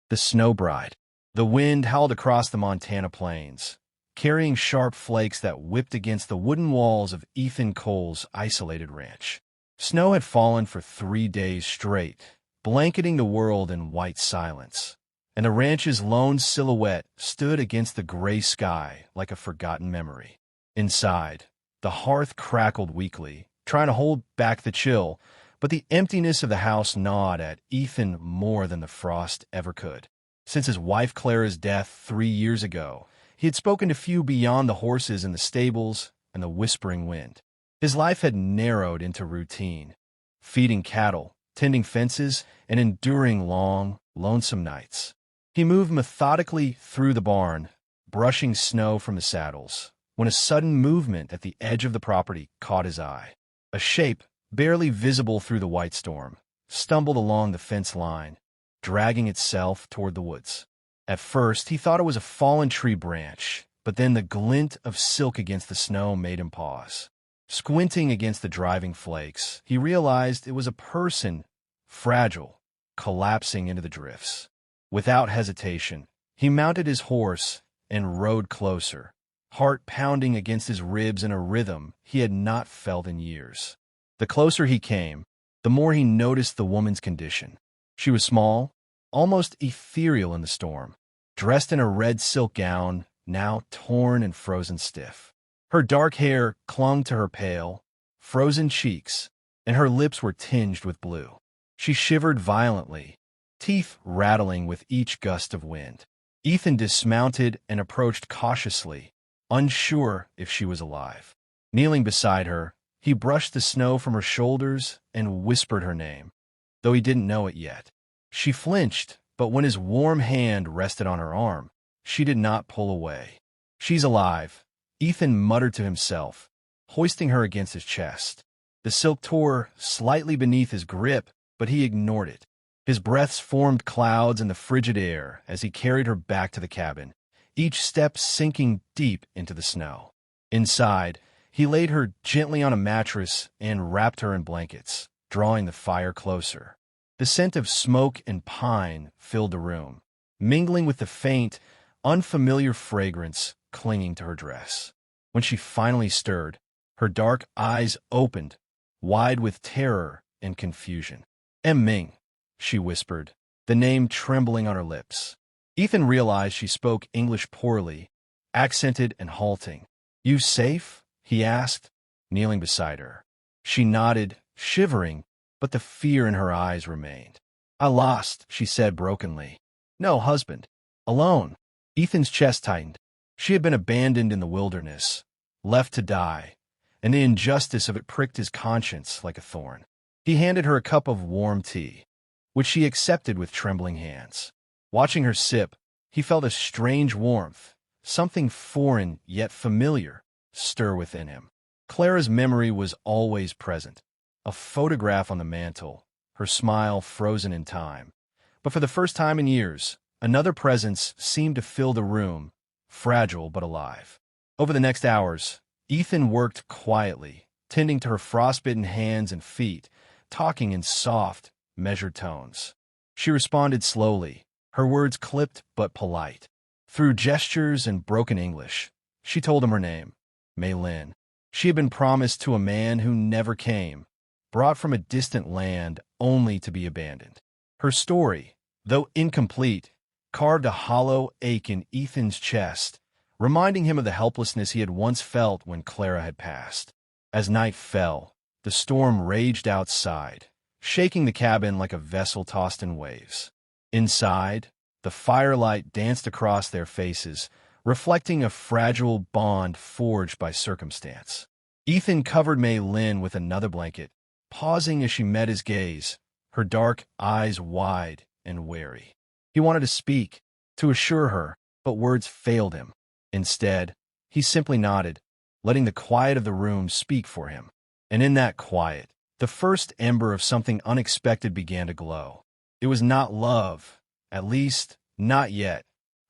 The Snow Bride. The wind howled across the Montana plains, carrying sharp flakes that whipped against the wooden walls of Ethan Cole's isolated ranch. Snow had fallen for 3 days straight, blanketing the world in white silence, and the ranch's lone silhouette stood against the gray sky like a forgotten memory. Inside, the hearth crackled weakly, trying to hold back the chill, but the emptiness of the house gnawed at Ethan more than the frost ever could. Since his wife Clara's death 3 years ago, he had spoken to few beyond the horses in the stables and the whispering wind. His life had narrowed into routine, feeding cattle, tending fences, and enduring long, lonesome nights. He moved methodically through the barn, brushing snow from the saddles, when a sudden movement at the edge of the property caught his eye. A shape, barely visible through the white storm, stumbled along the fence line, dragging itself toward the woods. At first, he thought it was a fallen tree branch, but then the glint of silk against the snow made him pause. Squinting against the driving flakes, he realized it was a person, fragile, collapsing into the drifts. Without hesitation, he mounted his horse and rode closer, heart pounding against his ribs in a rhythm he had not felt in years. The closer he came, the more he noticed the woman's condition. She was small, almost ethereal in the storm, dressed in a red silk gown, now torn and frozen stiff. Her dark hair clung to her pale, frozen cheeks, and her lips were tinged with blue. She shivered violently, teeth rattling with each gust of wind. Ethan dismounted and approached cautiously, unsure if she was alive. Kneeling beside her, he brushed the snow from her shoulders and whispered her name, though he didn't know it yet. She flinched, but when his warm hand rested on her arm, she did not pull away. "She's alive," Ethan muttered to himself, hoisting her against his chest. The silk tore slightly beneath his grip, but he ignored it. His breaths formed clouds in the frigid air as he carried her back to the cabin, each step sinking deep into the snow. Inside, he laid her gently on a mattress and wrapped her in blankets, drawing the fire closer. The scent of smoke and pine filled the room, mingling with the faint, unfamiliar fragrance clinging to her dress. When she finally stirred, her dark eyes opened, wide with terror and confusion. "Ming," she whispered, the name trembling on her lips. Ethan realized she spoke English poorly, accented and halting. "You safe?" he asked, kneeling beside her. She nodded, shivering, but the fear in her eyes remained. "I lost," she said brokenly. "No husband. Alone." Ethan's chest tightened. She had been abandoned in the wilderness, left to die, and the injustice of it pricked his conscience like a thorn. He handed her a cup of warm tea, which she accepted with trembling hands. Watching her sip, he felt a strange warmth, something foreign yet familiar, stir within him. Clara's memory was always present, a photograph on the mantel, her smile frozen in time. But for the first time in years, another presence seemed to fill the room, fragile but alive. Over the next hours, Ethan worked quietly, tending to her frostbitten hands and feet, talking in soft, measured tones. She responded slowly, her words clipped but polite. Through gestures and broken English, she told him her name, Mei Lin. She had been promised to a man who never came, brought from a distant land only to be abandoned. Her story, though incomplete, carved a hollow ache in Ethan's chest, reminding him of the helplessness he had once felt when Clara had passed. As night fell, the storm raged outside, shaking the cabin like a vessel tossed in waves. Inside, the firelight danced across their faces, reflecting a fragile bond forged by circumstance. Ethan covered Mei Lin with another blanket, pausing as she met his gaze, her dark eyes wide and wary. He wanted to speak, to assure her, but words failed him. Instead, he simply nodded, letting the quiet of the room speak for him. And in that quiet, the first ember of something unexpected began to glow. It was not love, at least not yet,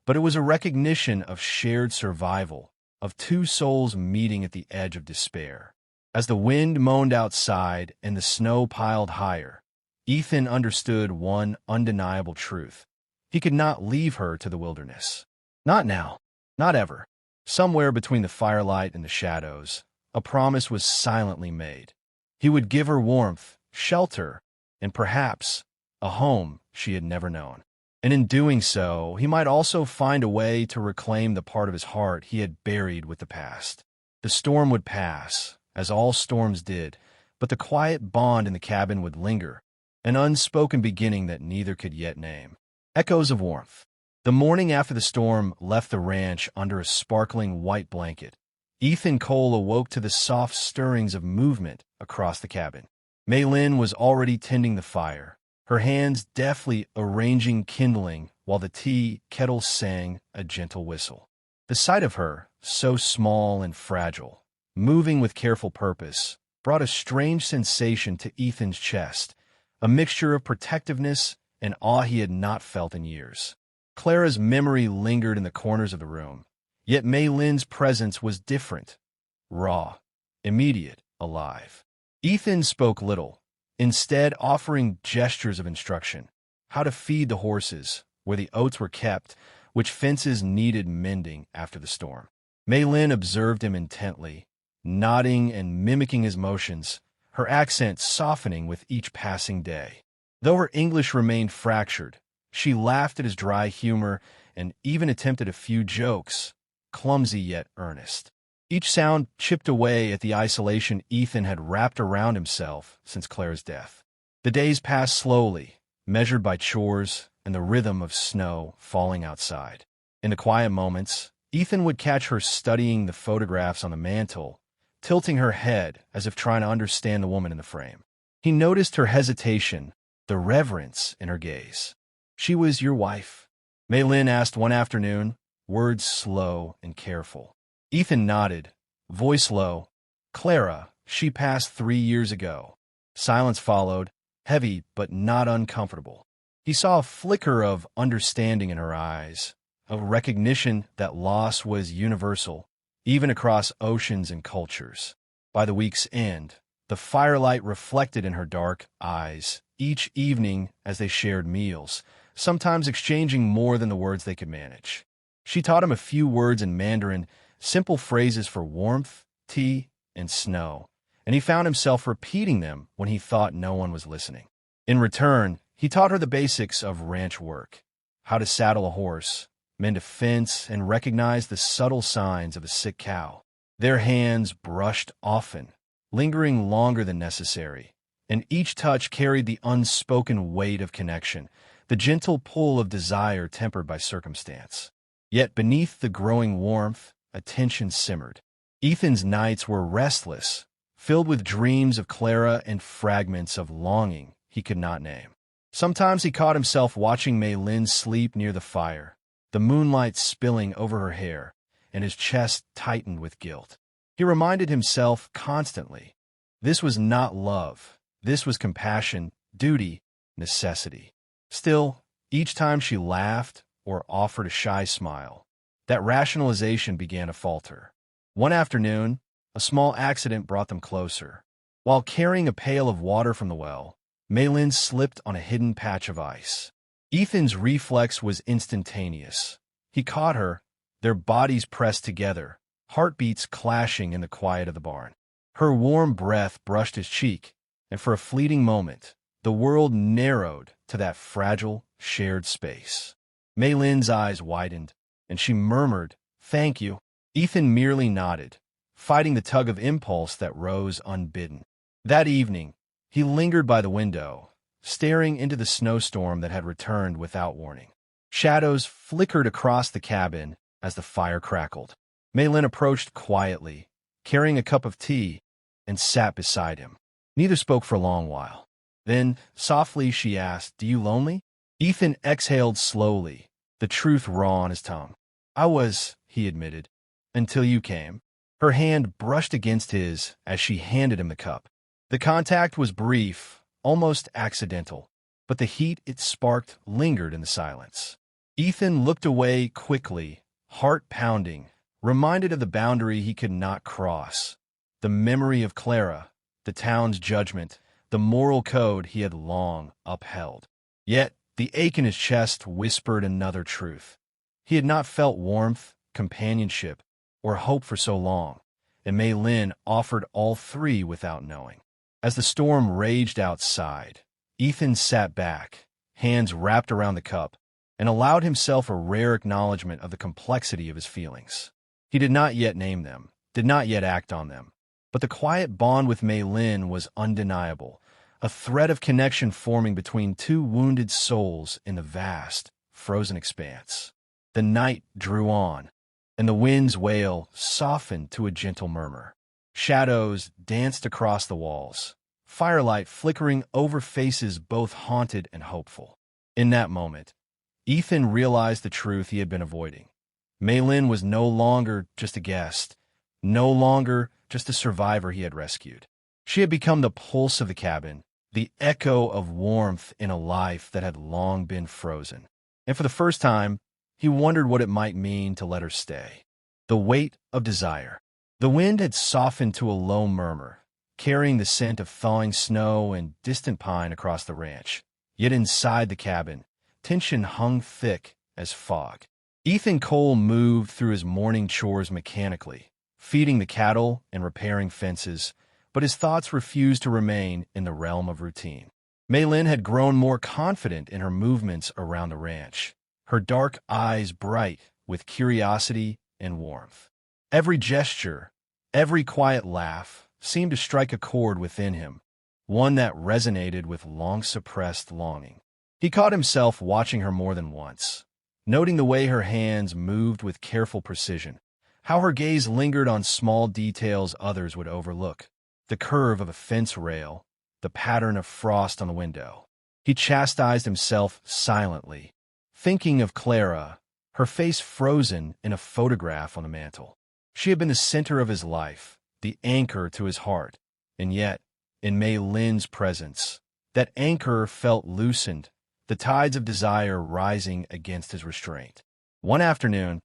but it was a recognition of shared survival, of two souls meeting at the edge of despair. As the wind moaned outside and the snow piled higher, Ethan understood one undeniable truth. He could not leave her to the wilderness. Not now. Not ever. Somewhere between the firelight and the shadows, a promise was silently made. He would give her warmth, shelter, and perhaps a home she had never known. And in doing so, he might also find a way to reclaim the part of his heart he had buried with the past. The storm would pass, as all storms did, but the quiet bond in the cabin would linger, an unspoken beginning that neither could yet name. Echoes of warmth. The morning after the storm left the ranch under a sparkling white blanket, Ethan Cole awoke to the soft stirrings of movement across the cabin. Mei Lin was already tending the fire, her hands deftly arranging kindling while the tea kettle sang a gentle whistle. The sight of her, so small and fragile, moving with careful purpose, brought a strange sensation to Ethan's chest, a mixture of protectiveness and awe he had not felt in years. Clara's memory lingered in the corners of the room, yet Mei Lin's presence was different, raw, immediate, alive. Ethan spoke little, instead offering gestures of instruction, how to feed the horses, where the oats were kept, which fences needed mending after the storm. Mei Lin observed him intently, nodding and mimicking his motions, her accent softening with each passing day. Though her English remained fractured, she laughed at his dry humor and even attempted a few jokes, clumsy yet earnest. Each sound chipped away at the isolation Ethan had wrapped around himself since Clara's death. The days passed slowly, measured by chores and the rhythm of snow falling outside. In the quiet moments, Ethan would catch her studying the photographs on the mantel, tilting her head as if trying to understand the woman in the frame. He noticed her hesitation, the reverence in her gaze. "She was your wife?" Mei Lin asked one afternoon, words slow and careful. Ethan nodded, voice low. "Clara, she passed 3 years ago." Silence followed, heavy but not uncomfortable. He saw a flicker of understanding in her eyes, a recognition that loss was universal, even across oceans and cultures. By the week's end, the firelight reflected in her dark eyes, each evening as they shared meals, sometimes exchanging more than the words they could manage. She taught him a few words in Mandarin, simple phrases for warmth, tea, and snow, and he found himself repeating them when he thought no one was listening. In return, he taught her the basics of ranch work, how to saddle a horse, mend a fence, and recognize the subtle signs of a sick cow. Their hands brushed often, lingering longer than necessary, and each touch carried the unspoken weight of connection, the gentle pull of desire tempered by circumstance. Yet beneath the growing warmth, a tension simmered. Ethan's nights were restless, filled with dreams of Clara and fragments of longing he could not name. Sometimes he caught himself watching Mei Lin sleep near the fire, the moonlight spilling over her hair, and his chest tightened with guilt. He reminded himself constantly, this was not love, this was compassion, duty, necessity. Still, each time she laughed or offered a shy smile, that rationalization began to falter. One afternoon, a small accident brought them closer. While carrying a pail of water from the well, Mei Lin slipped on a hidden patch of ice. Ethan's reflex was instantaneous. He caught her, their bodies pressed together, heartbeats clashing in the quiet of the barn. Her warm breath brushed his cheek, and for a fleeting moment, the world narrowed to that fragile, shared space. Mei Lin's eyes widened, and she murmured, "Thank you." Ethan merely nodded, fighting the tug of impulse that rose unbidden. That evening, he lingered by the window, staring into the snowstorm that had returned without warning. Shadows flickered across the cabin as the fire crackled. Mei Lin approached quietly, carrying a cup of tea, and sat beside him. Neither spoke for a long while. Then, softly, she asked, "Do you lonely?" Ethan exhaled slowly, the truth raw on his tongue. "I was," he admitted, "until you came." Her hand brushed against his as she handed him the cup. The contact was brief, almost accidental, but the heat it sparked lingered in the silence. Ethan looked away quickly, heart pounding, reminded of the boundary he could not cross, the memory of Clara, the town's judgment, the moral code he had long upheld. Yet, The ache in his chest whispered another truth. He had not felt warmth, companionship, or hope for so long, and Mei Lin offered all three without knowing. As the storm raged outside, Ethan sat back, hands wrapped around the cup, and allowed himself a rare acknowledgement of the complexity of his feelings. He did not yet name them, did not yet act on them, but the quiet bond with Mei Lin was undeniable, a thread of connection forming between two wounded souls in the vast, frozen expanse. The night drew on, and the wind's wail softened to a gentle murmur. Shadows danced across the walls, firelight flickering over faces both haunted and hopeful. In that moment, Ethan realized the truth he had been avoiding. Mei Lin was no longer just a guest, no longer just a survivor he had rescued. She had become the pulse of the cabin, the echo of warmth in a life that had long been frozen. And for the first time, he wondered what it might mean to let her stay. The weight of desire. The wind had softened to a low murmur, carrying the scent of thawing snow and distant pine across the ranch. Yet inside the cabin, tension hung thick as fog. Ethan Cole moved through his morning chores mechanically, feeding the cattle and repairing fences, but his thoughts refused to remain in the realm of routine. Mei Lin had grown more confident in her movements around the ranch, her dark eyes bright with curiosity and warmth. Every gesture, every quiet laugh seemed to strike a chord within him, one that resonated with long-suppressed longing. He caught himself watching her more than once, noting the way her hands moved with careful precision, how her gaze lingered on small details others would overlook, the curve of a fence rail, the pattern of frost on the window. He chastised himself silently, thinking of Clara, her face frozen in a photograph on the mantel. She had been the center of his life, the anchor to his heart, and yet, in Mei Lin's presence, that anchor felt loosened, the tides of desire rising against his restraint. One afternoon,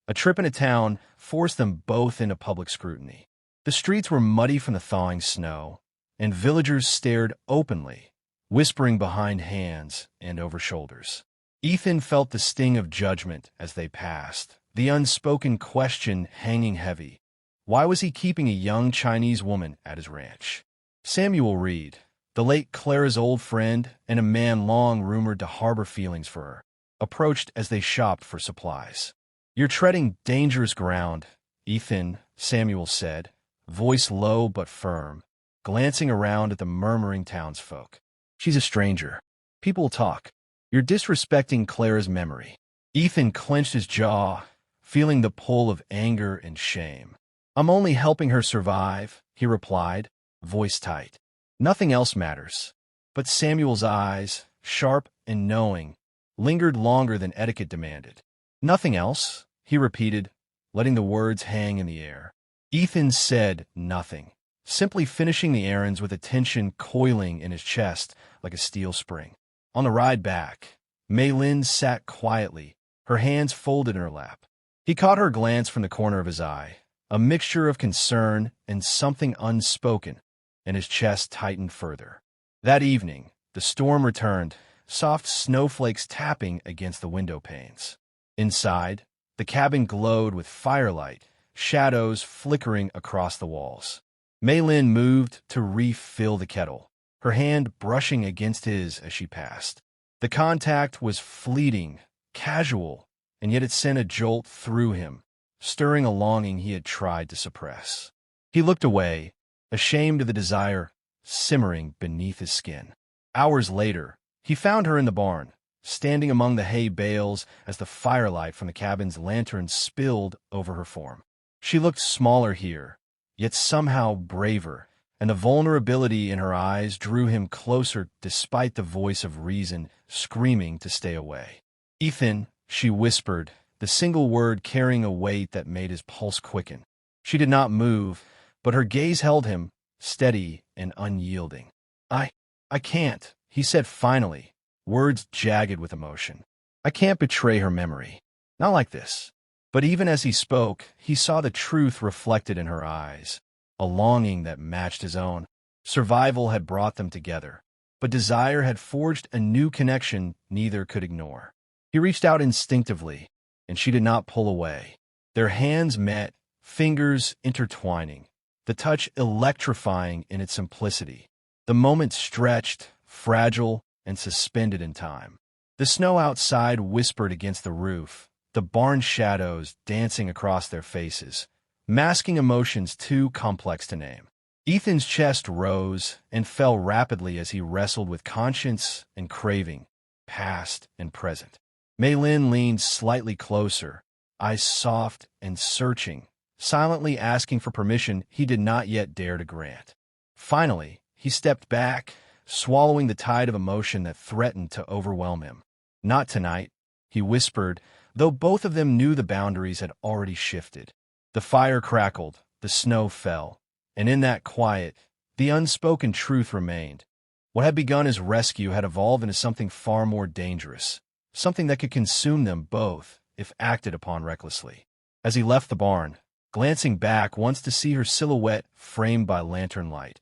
a trip into town forced them both into public scrutiny. The streets were muddy from the thawing snow, and villagers stared openly, whispering behind hands and over shoulders. Ethan felt the sting of judgment as they passed, the unspoken question hanging heavy. Why was he keeping a young Chinese woman at his ranch? Samuel Reed, the late Clara's old friend and a man long rumored to harbor feelings for her, approached as they shopped for supplies. "You're treading dangerous ground, Ethan," Samuel said, voice low but firm, glancing around at the murmuring townsfolk. "She's a stranger. People talk. You're disrespecting Clara's memory." Ethan clenched his jaw, feeling the pull of anger and shame. "I'm only helping her survive," he replied, voice tight. "Nothing else matters." But Samuel's eyes, sharp and knowing, lingered longer than etiquette demanded. "Nothing else?" he repeated, letting the words hang in the air. Ethan said nothing, simply finishing the errands with a tension coiling in his chest like a steel spring. On the ride back, Mei Lin sat quietly, her hands folded in her lap. He caught her glance from the corner of his eye, a mixture of concern and something unspoken, and his chest tightened further. That evening, the storm returned, soft snowflakes tapping against the window panes. Inside, the cabin glowed with firelight, shadows flickering across the walls. Mei Lin moved to refill the kettle, her hand brushing against his as she passed. The contact was fleeting, casual, and yet it sent a jolt through him, stirring a longing he had tried to suppress. He looked away, ashamed of the desire simmering beneath his skin. Hours later, he found her in the barn, standing among the hay bales as the firelight from the cabin's lantern spilled over her form. She looked smaller here, yet somehow braver, and the vulnerability in her eyes drew him closer despite the voice of reason screaming to stay away. "Ethan," she whispered, the single word carrying a weight that made his pulse quicken. She did not move, but her gaze held him, steady and unyielding. I can't," he said finally, words jagged with emotion. "I can't betray her memory. Not like this." But even as he spoke, he saw the truth reflected in her eyes, a longing that matched his own. Survival had brought them together, but desire had forged a new connection neither could ignore. He reached out instinctively, and she did not pull away. Their hands met, fingers intertwining, the touch electrifying in its simplicity. The moment stretched, fragile, and suspended in time. The snow outside whispered against the roof, the barn shadows dancing across their faces, masking emotions too complex to name. Ethan's chest rose and fell rapidly as he wrestled with conscience and craving, past and present. Mei Lin leaned slightly closer, eyes soft and searching, silently asking for permission he did not yet dare to grant. Finally, he stepped back, swallowing the tide of emotion that threatened to overwhelm him. "Not tonight," he whispered, though both of them knew the boundaries had already shifted. The fire crackled, the snow fell, and in that quiet, the unspoken truth remained. What had begun as rescue had evolved into something far more dangerous, something that could consume them both if acted upon recklessly. As he left the barn, glancing back once to see her silhouette framed by lantern light,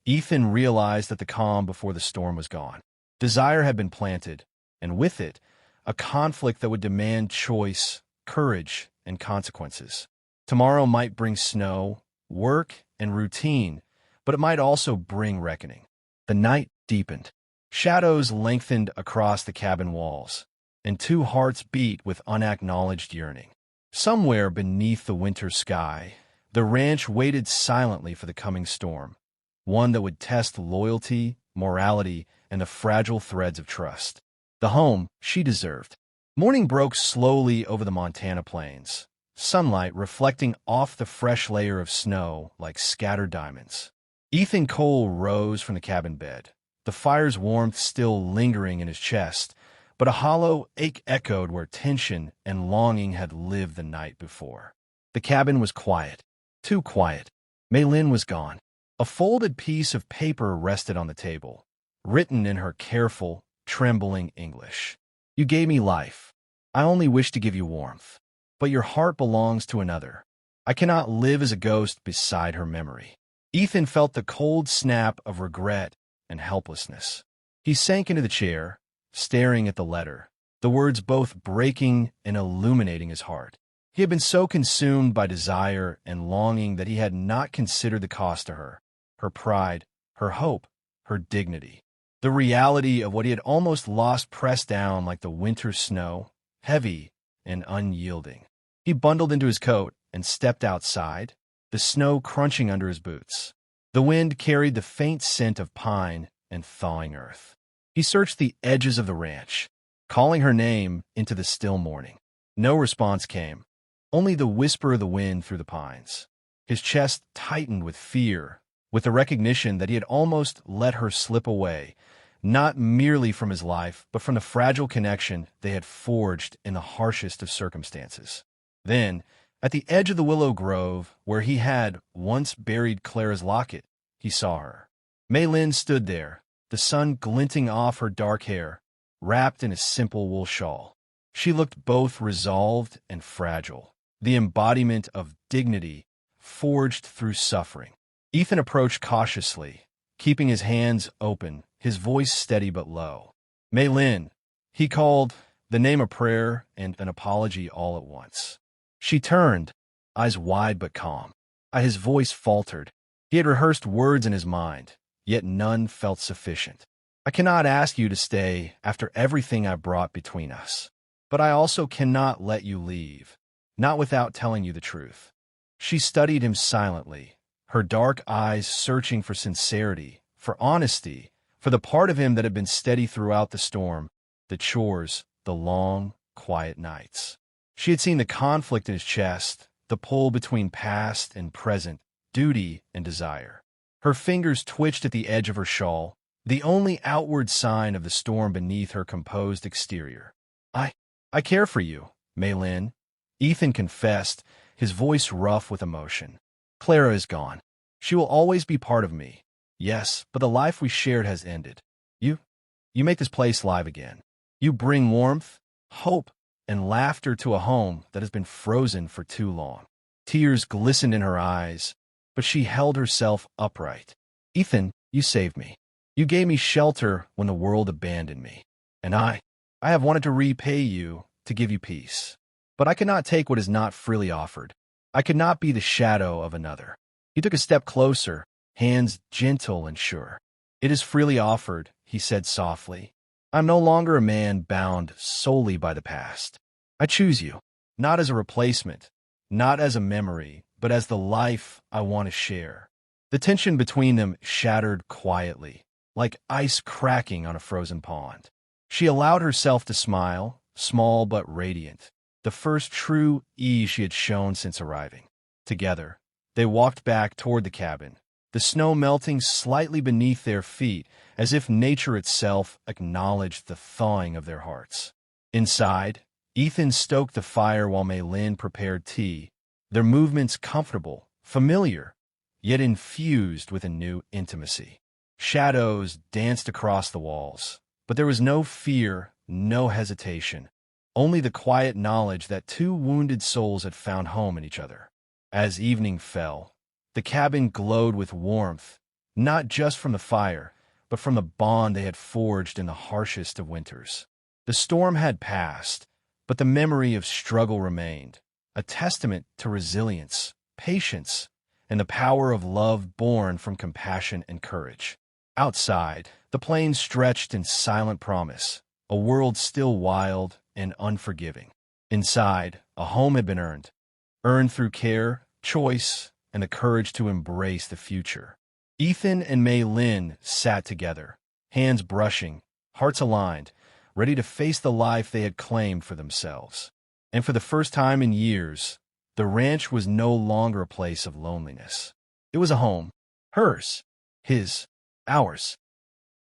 Ethan realized that the calm before the storm was gone. Desire had been planted, and with it, a conflict that would demand choice, courage, and consequences. Tomorrow might bring snow, work, and routine, but it might also bring reckoning. The night deepened. Shadows lengthened across the cabin walls, and two hearts beat with unacknowledged yearning. Somewhere beneath the winter sky, the ranch waited silently for the coming storm, one that would test loyalty, morality, and the fragile threads of trust. The home she deserved. Morning broke slowly over the Montana plains, sunlight reflecting off the fresh layer of snow like scattered diamonds. Ethan Cole rose from the cabin bed, the fire's warmth still lingering in his chest, but a hollow ache echoed where tension and longing had lived the night before. The cabin was quiet, too quiet. Mei Lin was gone. A folded piece of paper rested on the table, written in her careful, trembling English. "You gave me life. I only wish to give you warmth. But your heart belongs to another. I cannot live as a ghost beside her memory." Ethan felt the cold snap of regret and helplessness. He sank into the chair, staring at the letter, the words both breaking and illuminating his heart. He had been so consumed by desire and longing that he had not considered the cost to her pride, her hope, her dignity. The reality of what he had almost lost pressed down like the winter snow, heavy and unyielding. He bundled into his coat and stepped outside, the snow crunching under his boots. The wind carried the faint scent of pine and thawing earth. He searched the edges of the ranch, calling her name into the still morning. No response came, only the whisper of the wind through the pines. His chest tightened with fear, with the recognition that he had almost let her slip away, not merely from his life, but from the fragile connection they had forged in the harshest of circumstances. Then, at the edge of the willow grove, where he had once buried Clara's locket, he saw her. Mei Lin stood there, the sun glinting off her dark hair, wrapped in a simple wool shawl. She looked both resolved and fragile, the embodiment of dignity forged through suffering. Ethan approached cautiously, keeping his hands open, his voice steady but low. "Mei Lin," he called, the name a prayer and an apology all at once. She turned, eyes wide but calm. His voice faltered. He had rehearsed words in his mind, yet none felt sufficient. "I cannot ask you to stay after everything I brought between us. But I also cannot let you leave, not without telling you the truth." She studied him silently, her dark eyes searching for sincerity, for honesty, for the part of him that had been steady throughout the storm, the chores, the long, quiet nights. She had seen the conflict in his chest, the pull between past and present, duty and desire. Her fingers twitched at the edge of her shawl, the only outward sign of the storm beneath her composed exterior. I care for you, Mei Lin," Ethan confessed, his voice rough with emotion. "Clara is gone. She will always be part of me. Yes, but the life we shared has ended. You make this place live again. You bring warmth, hope, and laughter to a home that has been frozen for too long." Tears glistened in her eyes, but she held herself upright. "Ethan, you saved me. You gave me shelter when the world abandoned me. And I have wanted to repay you, to give you peace. But I cannot take what is not freely offered. I could not be the shadow of another. He took a step closer, hands gentle and sure. It is freely offered, he said softly. I'm no longer a man bound solely by the past. I choose you, not as a replacement, not as a memory, but as the life I want to share. The tension between them shattered quietly, like ice cracking on a frozen pond. She allowed herself to smile, small but radiant, the first true ease she had shown since arriving. Together, they walked back toward the cabin, the snow melting slightly beneath their feet, as if nature itself acknowledged the thawing of their hearts. Inside, Ethan stoked the fire while Mei Lin prepared tea, their movements comfortable, familiar, yet infused with a new intimacy. Shadows danced across the walls, but there was no fear, no hesitation, only the quiet knowledge that two wounded souls had found home in each other. As evening fell, the cabin glowed with warmth, not just from the fire, but from the bond they had forged in the harshest of winters. The storm had passed, but the memory of struggle remained, a testament to resilience, patience, and the power of love born from compassion and courage. Outside, the plains stretched in silent promise, a world still wild and unforgiving. Inside, a home had been earned through care, choice, and the courage to embrace the future. Ethan and Mei Lin sat together, hands brushing, hearts aligned, ready to face the life they had claimed for themselves. And for the first time in years, the ranch was no longer a place of loneliness. It was a home, hers, his, ours.